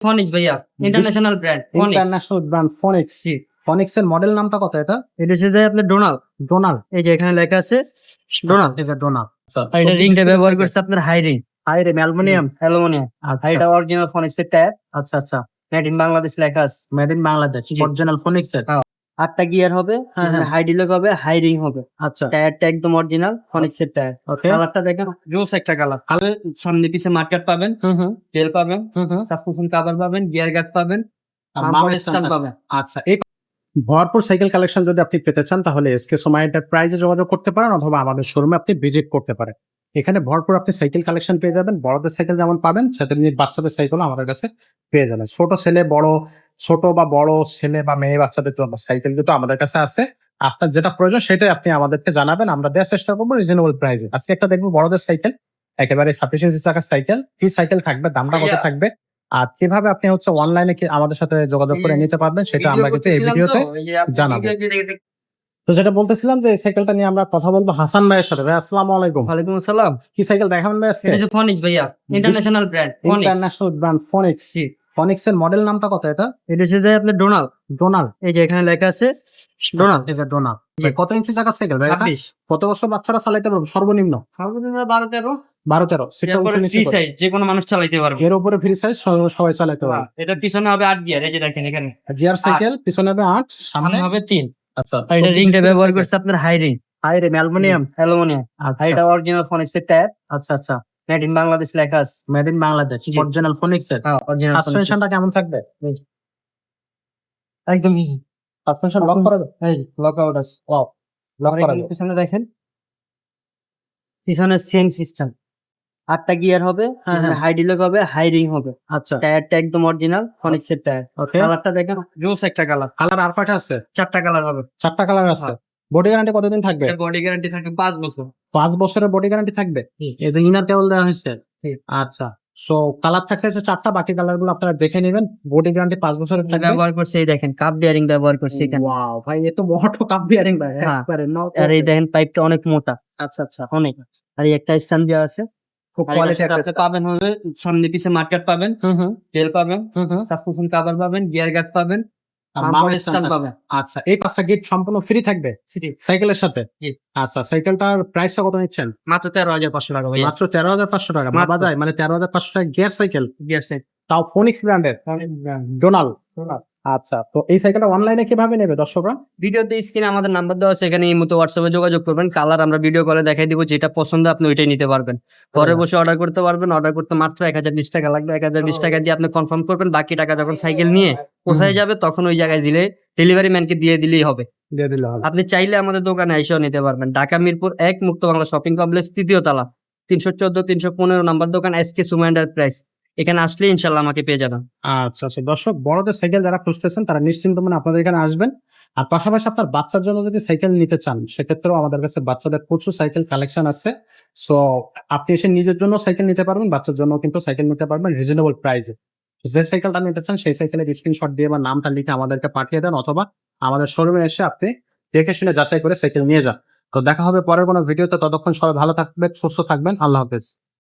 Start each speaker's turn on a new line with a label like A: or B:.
A: ফনিক্স ভাইয়া, international brand Phoenix.
B: International brand Phoenix.
A: জি,
B: Phoenix এর মডেল নামটা কত এটা?
A: এটা হচ্ছে যে আপনার ডোনাল।
B: ডোনাল।
A: এই যে এখানে লেখা আছে ডোনাল।
B: এই যে ডোনাল। আচ্ছা,
A: আর এটা রিংটা ব্যবহার করছে আপনার হাই রিং,
B: হাই রে অ্যালুমিনিয়াম।
A: অ্যালুমিনিয়াম। আর
B: আচ্ছা
A: এটা অরিজিনাল ফনিক্স এর ট্যাব,
B: আচ্ছা আচ্ছা,
A: মেড ইন বাংলাদেশ লেখা আছে।
B: Made in Bangladesh,
A: G.
B: Original ফনিক্স এর।
A: হ্যাঁ। 8টা গিয়ার হবে,
B: হ্যাঁ, হ্যাঁ।
A: হাই ডিলক হবে, হাই রিং হবে।
B: আচ্ছা,
A: টায়ারটা একদম অরিজিনাল ফনিক্স এর টায়ার।
B: ওকে।
A: কালারটা দেখেন, জোস একটা কালার। সামনে পিছে মার্কেট পাবেন,
B: হুম হুম
A: তেল পাবেন,
B: হুম হুম।
A: সাসপেনশন কভার পাবেন, গিয়ার গার্ড পাবেন,
B: মাউন্ট
A: বাম্পার
B: স্ট্যান্ড
A: স্ট্যান্ড পাবেন।
B: আচ্ছা, এই ভরপুর সাইকেল কালেকশন যদি আপনি পেতে চান তাহলে এসকে সোমা এন্টারপ্রাইজে যোগাযোগ করতে পারেন অথবা আমাদের শোরুমে আপনি ভিজিট করতে পারেন। এখানে ভরপুর আপনি সাইকেল কালেকশন পেয়ে যাবেন, বড়দের সাইকেল যেমন পাবেন সাথে বাচ্চাদের সাইকেলও আমাদের কাছে পেয়ে যাবেন। ছোট ছেলে বড়, ছোট বা বড় ছেলে বা মেয়ে বাচ্চাদের জন্য সাইকেল কিন্তু আমাদের কাছে আছে। আপনার যেটা প্রয়োজন সেটাই আপনি আমাদেরকে জানাবেন, আমরা দেওয়ার চেষ্টা করবো রিজনেবল প্রাইসে। আজকে একটা দেখবো বড়দের সাইকেল, একেবারে সাফিসিয়েন্সি চাকার সাইকেল। কি সাইকেল থাকবে, দামটা কত
A: ভাইয়া,
B: থাকবে, আর কিভাবে আপনি অনলাইনে আমাদের সাথে যোগাযোগ করে নিতে পারবেন সেটা
A: ভিডিও
B: আমরা কিন্তু এই
A: করতেছিলাম তো,
B: ভিডিওতে
A: এই যে আপনি
B: জানাবো।
A: ভিডিও দেখে।
B: তো যেটা বলতেছিলাম যে এই সাইকেলটা নিয়ে আমরা কথা বলবো হাসান ভাইয়ের সাথে। ভাই আসসালামু আলাইকুম।
A: ওয়ালাইকুম আসসালাম।
B: কি সাইকেল দেখাবেন ভাই আজকে?
A: এটা হচ্ছে ফনিক্স ভাইয়া, international brand Phoenix.
B: International brand Phoenix.
A: জি,
B: ফনিক্স এর মডেল নামটা কত এটা?
A: এটা হচ্ছে যে আপনার ডোনাল।
B: ডোনাল।
A: এই যে এখানে লেখা আছে ডোনাল।
B: এই যে ডোনাল।
A: জি।
B: ভাই কত ইঞ্চি চাকার সাইকেল ভাই এটা?
A: 26,
B: কত বছর বাচ্চারা চালাইতে পারবে সর্বনিম্ন?
A: সর্বনিম্ন 12-13।
B: 12-13। সেটা
A: এরপরে
B: অবশ্যই নিচে
A: ফ্রি
B: করে।
A: সাইজ, যে কোনো মানুষ চালাইতে পারবে।
B: এর উপরে ফ্রি সাইজ সবাই চালাইতে পারবে।
A: এটা পিছনে হবে 8 গিয়ার, এই যে দেখেন এখানে।
B: গিয়ার সাইকেল, পিছনে হবে 8,
A: সামনে
B: সামনে
A: হবে 3।
B: আচ্ছা।
A: আর এটা রিংটা ব্যবহার করছে আপনার হাই রিং,
B: হাই রে অ্যালুমিনিয়াম।
A: অ্যালুমিনিয়াম। আর
B: আচ্ছা
A: এটা অরিজিনাল ফনিক্স এর ট্যাব,
B: আচ্ছা আচ্ছা,
A: মেড ইন বাংলাদেশ লেখা আছে।
B: Made in Bangladesh,
A: G.
B: Original ফনিক্স এর।
A: হ্যাঁ, অরিজিনাল
B: সাসপেনশনটা কেমন থাকবে?
A: একদম ইজি।
B: সাসপেনশন লক করা যাবে?
A: এই লক আউট আছে।
B: ওয়াও, লক করা যাবে।
A: পিছনে দেখেন, পিছনে সেম সিস্টেম। 8টা গিয়ার হবে,
B: হ্যাঁ, হ্যাঁ।
A: হাই ডিলক হবে, হাই রিং হবে।
B: আচ্ছা,
A: টায়ারটা একদম অরিজিনাল ফনিক্স এর টায়ার।
B: ওকে।
A: কালারটা দেখেন, জোস একটা কালার।
B: কালার আর কয়টা আছে?
A: 4টা কালার হবে।
B: 4টা কালার আছে।
A: হ্যাঁ।
B: বডি গ্যারান্টি কতদিন থাকবে?
A: এটা বডি গ্যারান্টি থাকে 5 বছর।
B: 5 বছরের বডি গ্যারান্টি থাকবে।
A: জি।
B: এই যে ইনার কেবল দেওয়া হয়েছে।
A: জি।
B: আচ্ছা, সো কালার থাকতেছে 4টা, বাকি কালার গুলো আপনারা দেখে নেবেন। বডি গ্যারান্টি 5 বছরের থাকবে।
A: ব্যবহার করছে, এই দেখেন কাপ বিয়ারিং ব্যবহার করছে এখানে।
B: ওয়াও ভাই, এ তো মোটো কাপ বিয়ারিং ভাই।
A: হ্যাঁ।
B: একবারে
A: আর এই দেখেন পাইপটা অনেক মোটা,
B: আচ্ছা আচ্ছা,
A: অনেক। আর এই একটা স্ট্যান্ড দেওয়া আছে।
B: খুব
A: আর
B: কোয়ালিটি
A: এটার সাথে আপনি পাবেন হবে সামনে পিছে মার্কেট পাবেন,
B: হুম হুম
A: তেল পাবেন,
B: হুম হুম।
A: সাসপেনশন কভার পাবেন, গিয়ার গার্ড পাবেন,
B: আর
A: বাম্পার
B: মাউন্ট
A: স্ট্যান্ড পাবেন।
B: আচ্ছা, এই 5টা গিফট সম্পূর্ণ ফ্রি থাকবে সাইকেলের সাথে।
A: জি।
B: আচ্ছা, সাইকেলটার প্রাইসটা কত নিচ্ছেন?
A: মাত্র 13,500 টাকা ভাইয়া।
B: মাত্র 13,500 টাকা।
A: মাত্র।
B: ভাবা যায়, মানে 13,500 টাকা গিয়ার সাইকেল,
A: গিয়ার সেট।
B: তাও ফোনিক্স ব্র্যান্ডের ডোনাল। আচ্ছা, তো এই সাইকেলটা অনলাইনে কিভাবে নেবে দর্শকরা?
A: ভিডিওতে স্ক্রিনে আমাদের নাম্বার দেওয়া আছে, এখানে এই মতো হোয়াটসঅ্যাপে যোগাযোগ করবেন। কালার আমরা ভিডিও কলে দেখাই দিব, যেটা পছন্দ আপনি ওইটাই নিতে পারবেন। ঘরে বসে অর্ডার করতে পারবেন। অর্ডার করতে মাত্র 1020 টাকা লাগবে। 1020 টাকা দিয়ে আপনি কনফার্ম করবেন। বাকি টাকা যখন সাইকেল নিয়ে পৌঁছায় যাবে তখন ওই জায়গায় দিলে ডেলিভারি ম্যানকে দিয়ে দিলেই হবে।
B: দিয়ে দিলে হবে।
A: আপনি চাইলে আমাদের দোকানে এসেও নিতে পারবেন। ঢাকা মিরপুর 1 মুক্ত বাংলা শপিং কমপ্লেক্স, 3য় তলা, 314-315 নাম্বার দোকান, এসকে সুমা এন্টারপ্রাইজ। এখানে আসলে ইনশাল্লাহ আমাকে পেয়ে যাবেন।
B: আচ্ছা আচ্ছা, দর্শক বড়দের সাইকেল যারা খুঁজতেছেন তারা নিশ্চিন্ত মনে আপনাদের এখানে আসবেন। আর পাশাপাশি আপনার বাচ্চার জন্য যদি সাইকেল নিতে চান সেক্ষেত্রেও আমাদের কাছে বাচ্চাদের প্রচুর সাইকেল কালেকশন আছে। সো আপনি এসে নিজের জন্য সাইকেল নিতে পারবেন, বাচ্চার জন্য কিন্তু সাইকেল নিতে পারবেন রিজনেবল প্রাইসে। যে সাইকেলটা নিতে চান সেই সাইকেলের স্ক্রিনশট দিয়ে বা নামটা লিখে আমাদেরকে পাঠিয়ে দেন, অথবা আমাদের শোরুমে এসে আপনি দেখে শুনে যাচাই করে সাইকেল নিয়ে যান। তো দেখা হবে পরের কোনো ভিডিওতে। ততক্ষণ সবাই ভালো থাকবেন, সুস্থ থাকবেন। আল্লাহ হাফেজ।